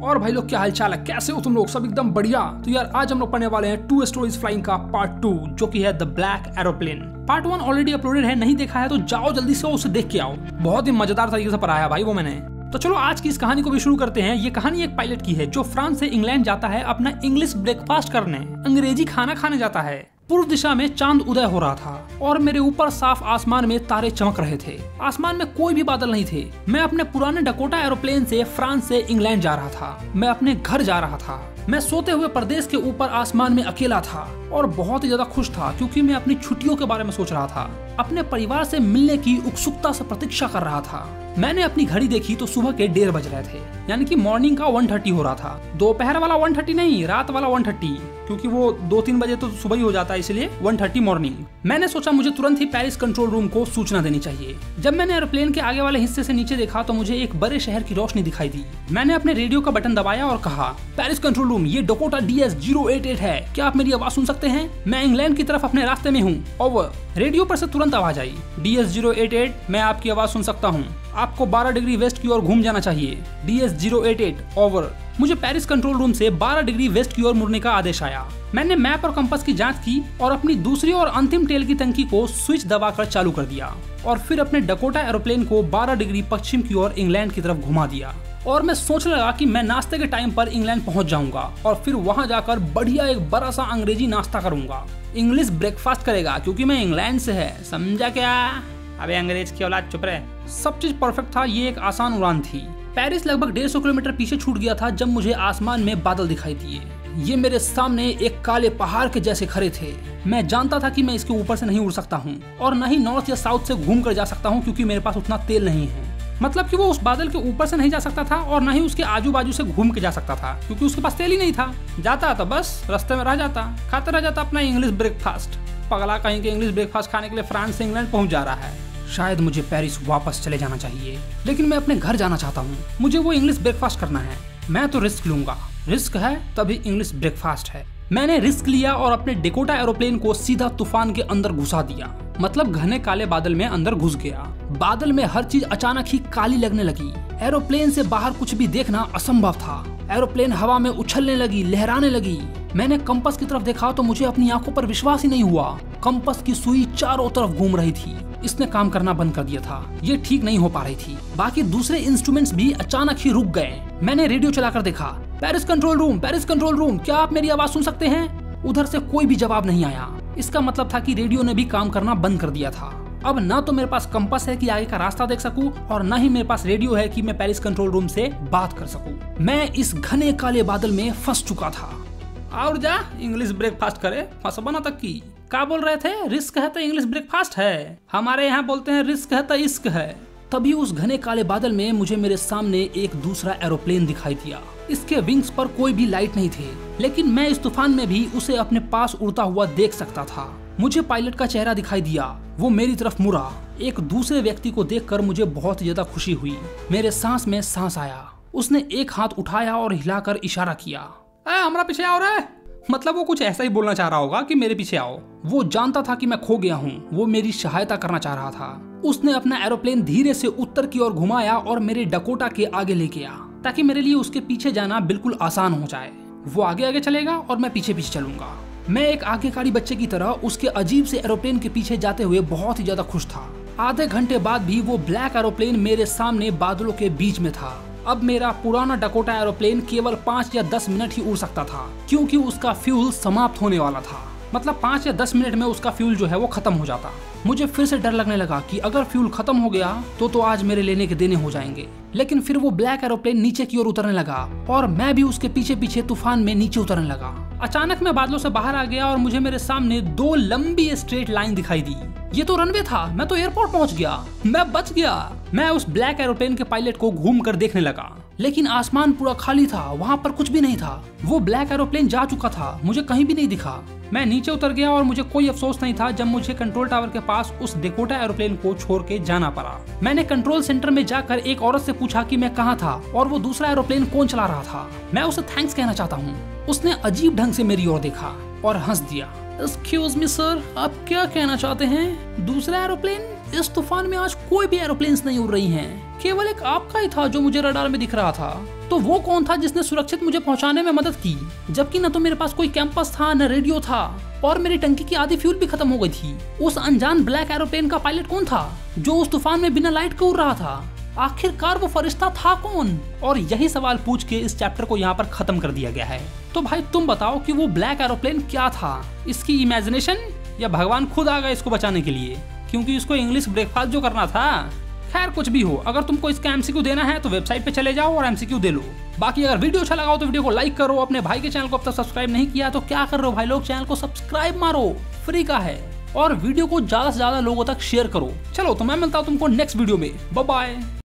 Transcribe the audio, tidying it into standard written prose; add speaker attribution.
Speaker 1: और भाई लोग क्या हालचाल है, कैसे हो तुम लोग? सब एकदम बढ़िया। तो यार आज हम लोग पढ़ने वाले हैं 2 स्टोरीज फ्लाइंग का पार्ट 2, जो कि है the black aeroplane. Part 1 already uploaded है, नहीं देखा है तो जाओ जल्दी से उसे देख के आओ। बहुत ही मजेदार तरीके से पढ़ाया भाई वो मैंने। तो चलो आज की इस कहानी को भी शुरू करते हैं। ये कहानी एक पायलट की है जो फ्रांस से इंग्लैंड जाता है अपना इंग्लिश ब्रेकफास्ट करने, अंग्रेजी खाना खाने जाता है। पूर्व दिशा में चांद उदय हो रहा था और मेरे ऊपर साफ आसमान में तारे चमक रहे थे। आसमान में कोई भी बादल नहीं थे। मैं अपने पुराने डकोटा एरोप्लेन से फ्रांस से इंग्लैंड जा रहा था। मैं अपने घर जा रहा था। मैं सोते हुए प्रदेश के ऊपर आसमान में अकेला था और बहुत ही ज्यादा खुश था क्योंकि मैं अपनी छुट्टियों के बारे में सोच रहा था। अपने परिवार से मिलने की उत्सुकता से प्रतीक्षा कर रहा था। मैंने अपनी घड़ी देखी तो सुबह के 1:30 बज रहे थे, यानी कि मॉर्निंग का 1:30 हो रहा था। दोपहर वाला 1:30 नहीं, रात वाला 1:30, क्योंकि वो 2-3 बजे तो सुबह ही हो जाता है, इसलिए 1:30 मॉर्निंग। मैंने सोचा मुझे तुरंत ही पेरिस कंट्रोल रूम को सूचना देनी चाहिए। जब मैंने एरोप्लेन के आगे वाले हिस्से से नीचे देखा तो मुझे एक बड़े शहर की रोशनी दिखाई दी। मैंने अपने रेडियो का बटन दबाया और कहा, पेरिस कंट्रोल रूम, ये डकोटा DS-088 है, क्या आप मेरी आवाज सुन सकते हैं? मैं इंग्लैंड की तरफ अपने रास्ते में हूँ, ओवर। रेडियो पर से तुरंत आवाज आई, DS-088, मैं आपकी आवाज सुन सकता हूँ, आपको 12 डिग्री वेस्ट की ओर घूम जाना चाहिए। DS-088, over. मुझे पेरिस कंट्रोल रूम से 12 डिग्री वेस्ट की ओर मुड़ने का आदेश आया। मैंने मैप और कंपास की जांच की और अपनी दूसरी और अंतिम तेल की टंकी को स्विच दबाकर चालू कर दिया और फिर अपने डकोटा एरोप्लेन को 12 डिग्री पश्चिम की ओर इंग्लैंड की तरफ घुमा दिया। और मैं सोचने लगा कि मैं नाश्ते के टाइम पर इंग्लैंड पहुंच जाऊंगा और फिर वहां जाकर बढ़िया एक बड़ा सा अंग्रेजी नाश्ता करूंगा। इंग्लिश ब्रेकफास्ट करेगा क्योंकि मैं इंग्लैंड से है, समझा क्या? अबे अंग्रेज की औलाद, चुप रहे। सब चीज परफेक्ट था। ये एक आसान उड़ान थी। पेरिस लगभग 150 किलोमीटर पीछे छूट गया था जब मुझे आसमान में बादल दिखाई दिए। ये मेरे सामने एक काले पहाड़ के जैसे खड़े थे। मैं जानता था कि मैं इसके ऊपर से नहीं उड़ सकता हूँ और न ही नॉर्थ या साउथ से घूम कर जा सकता हूँ क्योंकि मेरे पास उतना तेल नहीं है। मतलब कि वो उस बादल के ऊपर से नहीं जा सकता था और न ही उसके आजू बाजू से घूम के जा सकता था क्योंकि उसके पास तेल ही नहीं था। जाता तो बस रास्ते में रह जाता, खाते रह जाता अपना इंग्लिश ब्रेकफास्ट। पगला कहीं के इंग्लिश ब्रेकफास्ट खाने के लिए फ्रांस से इंग्लैंड पहुंच जा रहा है। शायद मुझे पेरिस वापस चले जाना चाहिए, लेकिन मैं अपने घर जाना चाहता हूँ। मुझे वो इंग्लिश ब्रेकफास्ट करना है। मैं तो रिस्क लूंगा, रिस्क है तभी इंग्लिश ब्रेकफास्ट है। मैंने रिस्क लिया और अपने डकोटा एरोप्लेन को सीधा तूफान के अंदर घुसा दिया, मतलब घने काले बादल में अंदर घुस गया। बादल में हर चीज अचानक ही काली लगने लगी। एरोप्लेन से बाहर कुछ भी देखना असंभव था। एरोप्लेन हवा में उछलने लगी, लहराने लगी। मैंने कंपास की तरफ देखा तो मुझे अपनी आंखों पर विश्वास ही नहीं हुआ। कंपास की सुई चारों तरफ घूम रही थी। इसने काम करना बंद कर दिया था। ये ठीक नहीं हो पा रही थी। बाकी दूसरे इंस्ट्रूमेंट्स भी अचानक ही रुक गए। मैंने रेडियो चलाकर देखा, Paris control room, Paris control room, क्या आप मेरी आवाज सुन सकते हैं? उधर से कोई भी जवाब नहीं आया। इसका मतलब था कि रेडियो ने भी काम करना बंद कर दिया था। अब ना तो मेरे पास कंपास है कि आगे का रास्ता देख सकूं और ना ही मेरे पास रेडियो है कि मैं पेरिस कंट्रोल रूम से बात कर सकूं। मैं इस घने काले बादल में फंस चुका था। और जा इंग्लिश ब्रेकफास्ट करे, फंसबना तक की। क्या बोल रहे थे? रिस्क है तो इंग्लिश ब्रेकफास्ट है। हमारे यहाँ बोलते हैं रिस्क है तो इश्क है। तभी उस घने काले बादल में मुझे मेरे सामने एक दूसरा एरोप्लेन दिखाई दिया। इसके विंग्स पर कोई भी लाइट नहीं थे, लेकिन मैं इस तूफान में भी उसे अपने पास उड़ता हुआ देख सकता था। मुझे पायलट का चेहरा दिखाई दिया। वो मेरी तरफ मुड़ा। एक दूसरे व्यक्ति को देखकर मुझे बहुत ज्यादा खुशी हुई। मेरे सांस में सांस आया। उसने एक हाथ उठाया और हिलाकर इशारा किया, हमारा पीछे आओ रे। मतलब वो कुछ ऐसा ही बोलना चाह रहा होगा कि मेरे पीछे आओ। वो जानता था कि मैं खो गया हूँ। वो मेरी सहायता करना चाह रहा था। उसने अपना एरोप्लेन धीरे से उत्तर की ओर घुमाया और मेरे डकोटा के आगे लेके आया ताकि मेरे लिए उसके पीछे जाना बिल्कुल आसान हो जाए। वो आगे आगे चलेगा और मैं पीछे पीछे चलूंगा। मैं एक आज्ञाकारी बच्चे की तरह उसके अजीब से एरोप्लेन के पीछे जाते हुए बहुत ही ज्यादा खुश था। आधे घंटे बाद भी वो ब्लैक एरोप्लेन मेरे सामने बादलों के बीच में था। अब मेरा पुराना डकोटा एरोप्लेन केवल 5 या 10 मिनट ही उड़ सकता था क्योंकि उसका फ्यूल समाप्त होने वाला था। मतलब 5 या 10 मिनट में उसका फ्यूल जो है वो खत्म हो जाता। मुझे फिर से डर लगने लगा कि अगर फ्यूल खत्म हो गया तो आज मेरे लेने के देने हो जाएंगे। लेकिन फिर वो ब्लैक एरोप्लेन नीचे की ओर उतरने लगा और मैं भी उसके पीछे पीछे तूफान में नीचे उतरने लगा। अचानक मैं बादलों से बाहर आ गया और मुझे मेरे सामने 2 लंबी स्ट्रेट लाइन दिखाई दी। ये तो रनवे था। मैं तो एयरपोर्ट पहुंच गया। मैं बच गया। मैं उस ब्लैक एरोप्लेन के पायलट को घूम कर देखने लगा, लेकिन आसमान पूरा खाली था। वहाँ पर कुछ भी नहीं था। वो ब्लैक एरोप्लेन जा चुका था। मुझे कहीं भी नहीं दिखा। मैं नीचे उतर गया और मुझे कोई अफसोस नहीं था जब मुझे कंट्रोल टावर के पास उस डकोटा एरोप्लेन को छोड़ के जाना पड़ा। मैंने कंट्रोल सेंटर में जाकर एक औरत से पूछा कि मैं कहाँ था और वो दूसरा एरोप्लेन कौन चला रहा था। मैं उसे थैंक्स कहना चाहता हूँ। उसने अजीब ढंग से मेरी ओर देखा और हंस दिया। एक्सक्यूज मी सर, आप क्या कहना चाहते हैं? दूसरा एरोप्लेन? इस तूफान में आज कोई भी एरोप्लेन्स नहीं उड़ रही हैं। केवल एक आपका ही था जो मुझे रडार में दिख रहा था। तो वो कौन था जिसने सुरक्षित मुझे पहुंचाने में मदद की? जबकि न तो मेरे पास कोई कैंपस था, न रेडियो था, और मेरी टंकी की आधी फ्यूल भी खत्म हो गई थी। उस अनजान ब्लैक एरोप्लेन का पायलट कौन था जो उस तूफान में बिना लाइट के उड़ रहा था? आखिरकार वो फरिश्ता था कौन? और यही सवाल पूछ के इस चैप्टर को यहाँ पर खत्म कर दिया गया है। तो भाई तुम बताओ कि वो ब्लैक एरोप्लेन क्या था? इसकी इमेजिनेशन या भगवान खुद आ गए इसको बचाने के लिए, क्योंकि इसको इंग्लिश ब्रेकफास्ट जो करना था। खैर कुछ भी हो, अगर तुमको इसका एमसीक्यू देना है तो वेबसाइट पे चले जाओ और एमसीक्यू दे लो। बाकी अगर वीडियो अच्छा लगा हो तो वीडियो को लाइक करो। अपने भाई के चैनल को अब तक सब्सक्राइब नहीं किया तो क्या कर रहे हो भाई लोग, चैनल को सब्सक्राइब मारो, फ्री का है। और वीडियो को ज्यादा से ज्यादा लोगों तक शेयर करो। चलो तो मैं मिलता हूँ तुमको नेक्स्ट वीडियो में। Bye bye.